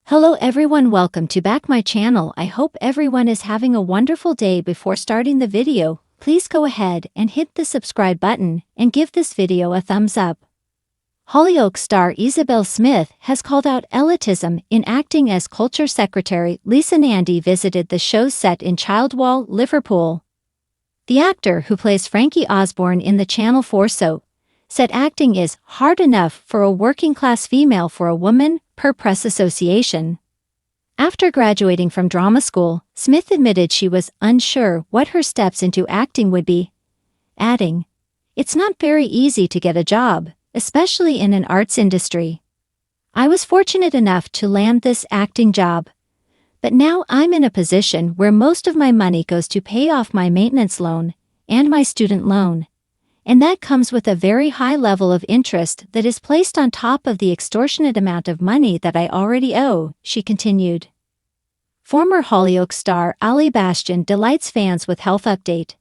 Hello everyone, welcome to back my channel. I hope everyone is having a wonderful day. Before starting the video, please go ahead and hit the subscribe button and give this video a thumbs up. Hollyoaks star Isabel Smith has called out elitism in acting as Culture Secretary. Lisa Nandy visited the show's set in Childwall, Liverpool. The actor, who plays Frankie Osborne in the Channel 4 soap, said acting is hard enough for a working-class female for a woman, per Press Association. After graduating from drama school, Smith admitted she was unsure what her steps into acting would be, adding, "It's not very easy to get a job, especially in an arts industry. I was fortunate enough to land this acting job. But now I'm in a position where most of my money goes to pay off my maintenance loan and my student loan. And that comes with a very high level of interest that is placed on top of the extortionate amount of money that I already owe," she continued. Former Hollyoaks star Ali Bastian delights fans with health update.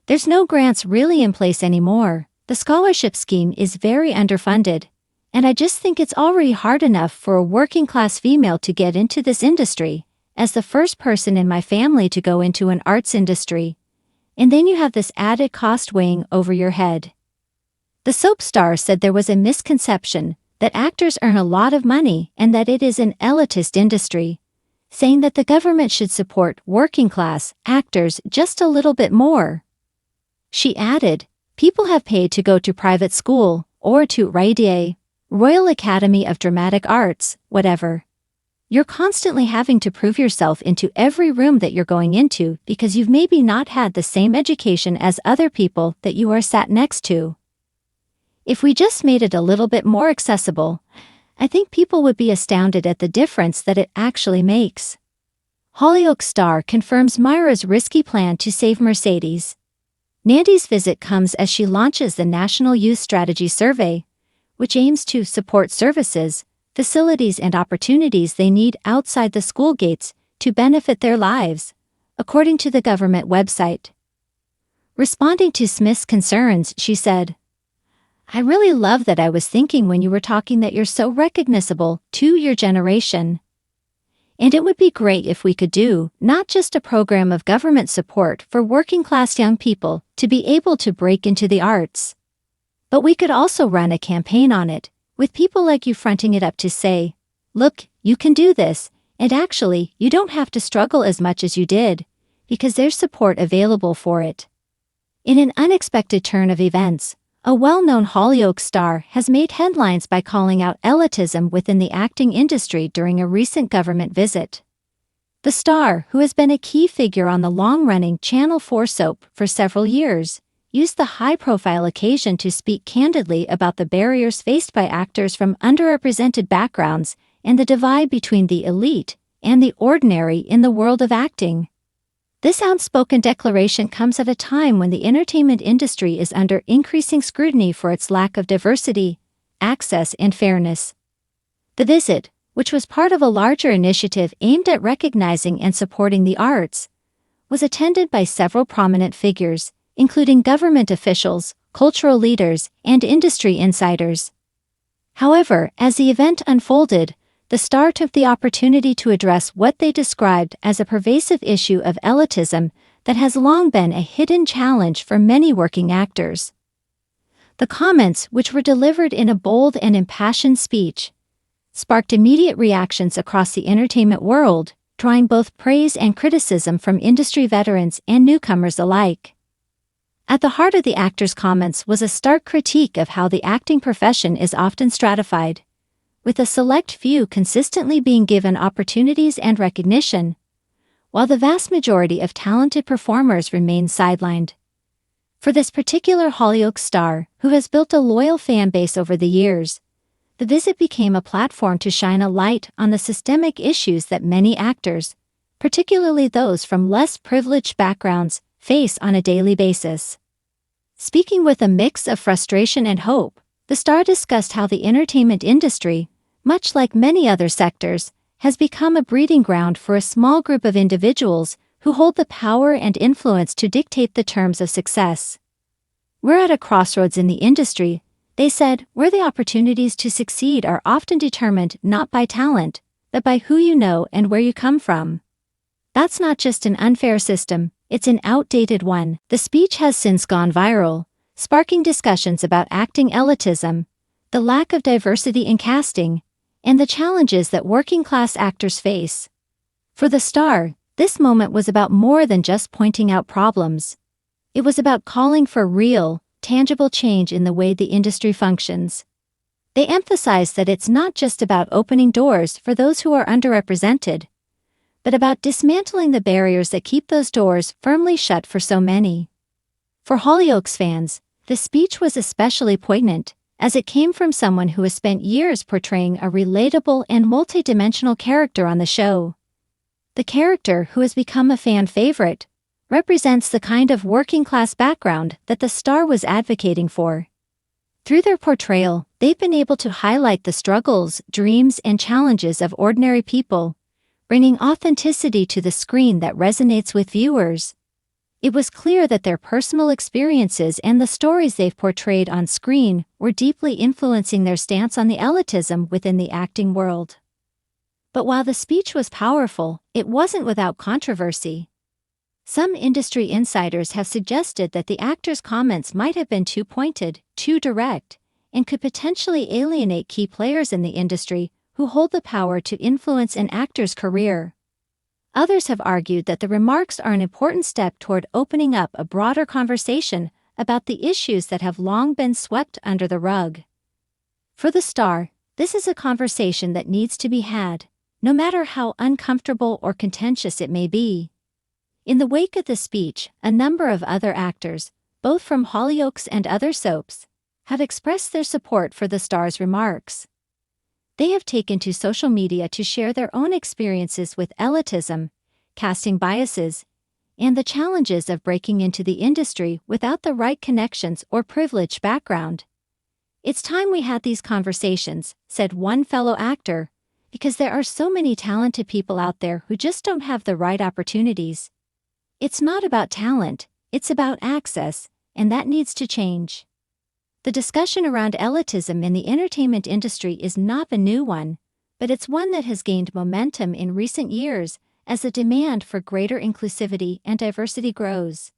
"There's no grants really in place anymore. The scholarship scheme is very underfunded. And I just think it's already hard enough for a working-class female to get into this industry, as the first person in my family to go into an arts industry. And then you have this added cost weighing over your head." The soap star said there was a misconception that actors earn a lot of money and that it is an elitist industry, saying that the government should support working-class actors just a little bit more. She added, "People have paid to go to private school or to RADA, Royal Academy of Dramatic Arts, whatever. You're constantly having to prove yourself into every room that you're going into because you've maybe not had the same education as other people that you are sat next to. If we just made it a little bit more accessible, I think people would be astounded at the difference that it actually makes." Hollyoaks star confirms Myra's risky plan to save Mercedes. Nandy's visit comes as she launches the National Youth Strategy Survey, which aims to support services, facilities and opportunities they need outside the school gates to benefit their lives, according to the government website. Responding to Smith's concerns, she said, "I really love that. I was thinking when you were talking that you're so recognizable to your generation. And it would be great if we could do not just a program of government support for working-class young people to be able to break into the arts, but we could also run a campaign on it, with people like you fronting it up to say, 'Look, you can do this, and actually, you don't have to struggle as much as you did, because there's support available for it.'" In an unexpected turn of events, a well-known Hollyoaks star has made headlines by calling out elitism within the acting industry during a recent government visit. The star, who has been a key figure on the long-running Channel 4 soap for several years, used the high-profile occasion to speak candidly about the barriers faced by actors from underrepresented backgrounds and the divide between the elite and the ordinary in the world of acting. This outspoken declaration comes at a time when the entertainment industry is under increasing scrutiny for its lack of diversity, access, and fairness. The visit, which was part of a larger initiative aimed at recognizing and supporting the arts, was attended by several prominent figures, including government officials, cultural leaders, and industry insiders. However, as the event unfolded, the star took the opportunity to address what they described as a pervasive issue of elitism that has long been a hidden challenge for many working actors. The comments, which were delivered in a bold and impassioned speech, sparked immediate reactions across the entertainment world, drawing both praise and criticism from industry veterans and newcomers alike. At the heart of the actor's comments was a stark critique of how the acting profession is often stratified, with a select few consistently being given opportunities and recognition, while the vast majority of talented performers remain sidelined. For this particular Hollyoaks star, who has built a loyal fan base over the years, the visit became a platform to shine a light on the systemic issues that many actors, particularly those from less privileged backgrounds, face on a daily basis. Speaking with a mix of frustration and hope, the star discussed how the entertainment industry, much like many other sectors, has become a breeding ground for a small group of individuals who hold the power and influence to dictate the terms of success. "We're at a crossroads in the industry," they said, "where the opportunities to succeed are often determined not by talent, but by who you know and where you come from. That's not just an unfair system, it's an outdated one. The speech has since gone viral, sparking discussions about acting elitism, the lack of diversity in casting, and the challenges that working-class actors face. For the star, this moment was about more than just pointing out problems. It was about calling for real, tangible change in the way the industry functions. They emphasized that it's not just about opening doors for those who are underrepresented, but about dismantling the barriers that keep those doors firmly shut for so many. For Hollyoaks fans, the speech was especially poignant, as it came from someone who has spent years portraying a relatable and multidimensional character on the show. The character, who has become a fan favorite, represents the kind of working-class background that the star was advocating for. Through their portrayal, they've been able to highlight the struggles, dreams, and challenges of ordinary people, bringing authenticity to the screen that resonates with viewers. It was clear that their personal experiences and the stories they've portrayed on screen were deeply influencing their stance on the elitism within the acting world. But while the speech was powerful, it wasn't without controversy. Some industry insiders have suggested that the actor's comments might have been too pointed, too direct, and could potentially alienate key players in the industry who hold the power to influence an actor's career. Others have argued that the remarks are an important step toward opening up a broader conversation about the issues that have long been swept under the rug. For the star, this is a conversation that needs to be had, no matter how uncomfortable or contentious it may be. In the wake of the speech, a number of other actors, both from Hollyoaks and other soaps, have expressed their support for the star's remarks. They have taken to social media to share their own experiences with elitism, casting biases, and the challenges of breaking into the industry without the right connections or privileged background. "It's time we had these conversations," said one fellow actor, "because there are so many talented people out there who just don't have the right opportunities. It's not about talent, it's about access, and that needs to change." The discussion around elitism in the entertainment industry is not a new one, but it's one that has gained momentum in recent years as the demand for greater inclusivity and diversity grows.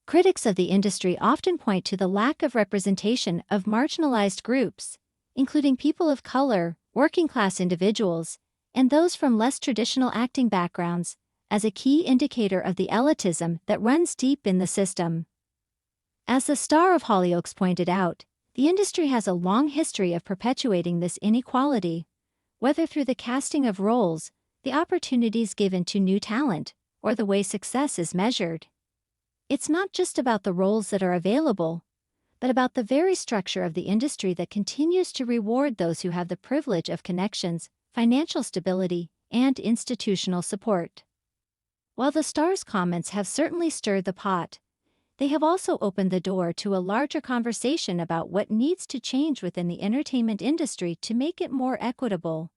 Critics of the industry often point to the lack of representation of marginalized groups, including people of color, working-class individuals, and those from less traditional acting backgrounds, as a key indicator of the elitism that runs deep in the system. As the star of Hollyoaks pointed out, the industry has a long history of perpetuating this inequality, whether through the casting of roles, the opportunities given to new talent, or the way success is measured. It's not just about the roles that are available, but about the very structure of the industry that continues to reward those who have the privilege of connections, financial stability, and institutional support. While the star's comments have certainly stirred the pot, they have also opened the door to a larger conversation about what needs to change within the entertainment industry to make it more equitable.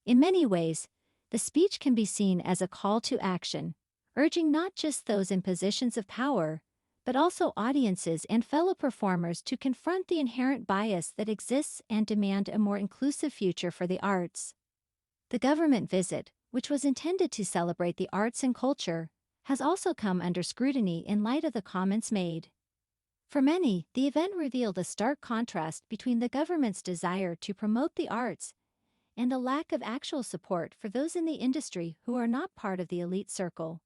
In many ways, the speech can be seen as a call to action, urging not just those in positions of power, but also audiences and fellow performers to confront the inherent bias that exists and demand a more inclusive future for the arts. The government visit, which was intended to celebrate the arts and culture, has also come under scrutiny in light of the comments made. For many, the event revealed a stark contrast between the government's desire to promote the arts and the lack of actual support for those in the industry who are not part of the elite circle.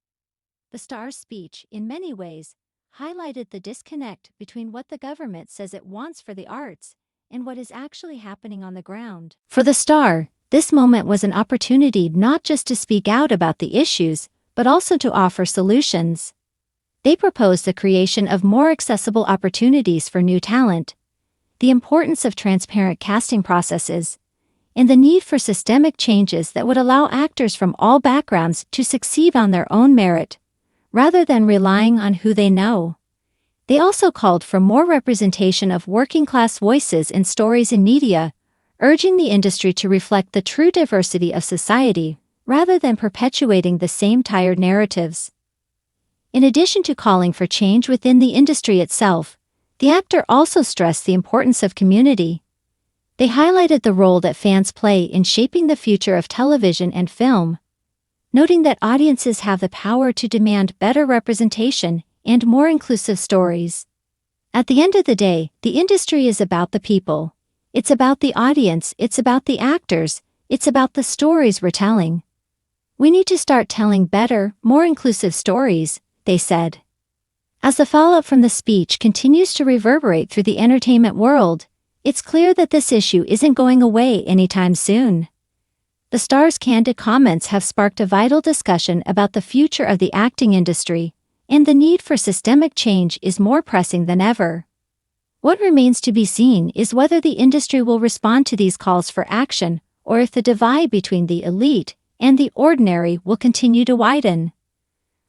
The star's speech, in many ways, highlighted the disconnect between what the government says it wants for the arts and what is actually happening on the ground. For the star, this moment was an opportunity not just to speak out about the issues, but also to offer solutions. They proposed the creation of more accessible opportunities for new talent, the importance of transparent casting processes, and the need for systemic changes that would allow actors from all backgrounds to succeed on their own merit, rather than relying on who they know. They also called for more representation of working-class voices in stories and media, urging the industry to reflect the true diversity of society, rather than perpetuating the same tired narratives. In addition to calling for change within the industry itself, the actor also stressed the importance of community. They highlighted the role that fans play in shaping the future of television and film, noting that audiences have the power to demand better representation and more inclusive stories. At the end of the day, the industry is about the people. It's about the audience, it's about the actors, it's about the stories we're telling. We need to start telling better, more inclusive stories, they said. As the fallout from the speech continues to reverberate through the entertainment world, it's clear that this issue isn't going away anytime soon. The star's candid comments have sparked a vital discussion about the future of the acting industry, and the need for systemic change is more pressing than ever. What remains to be seen is whether the industry will respond to these calls for action, or if the divide between the elite and the ordinary will continue to widen.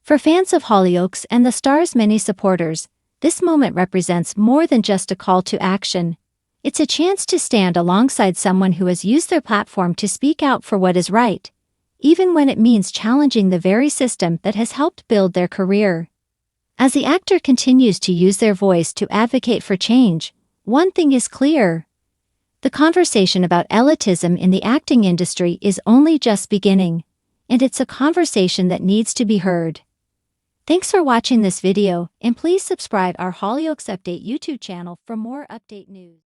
For fans of Hollyoaks and the star's many supporters, this moment represents more than just a call to action. It's a chance to stand alongside someone who has used their platform to speak out for what is right, even when it means challenging the very system that has helped build their career. As the actor continues to use their voice to advocate for change, one thing is clear. The conversation about elitism in the acting industry is only just beginning, and it's a conversation that needs to be heard. Thanks for watching this video, and please subscribe our Hollyoaks Update YouTube channel for more update news.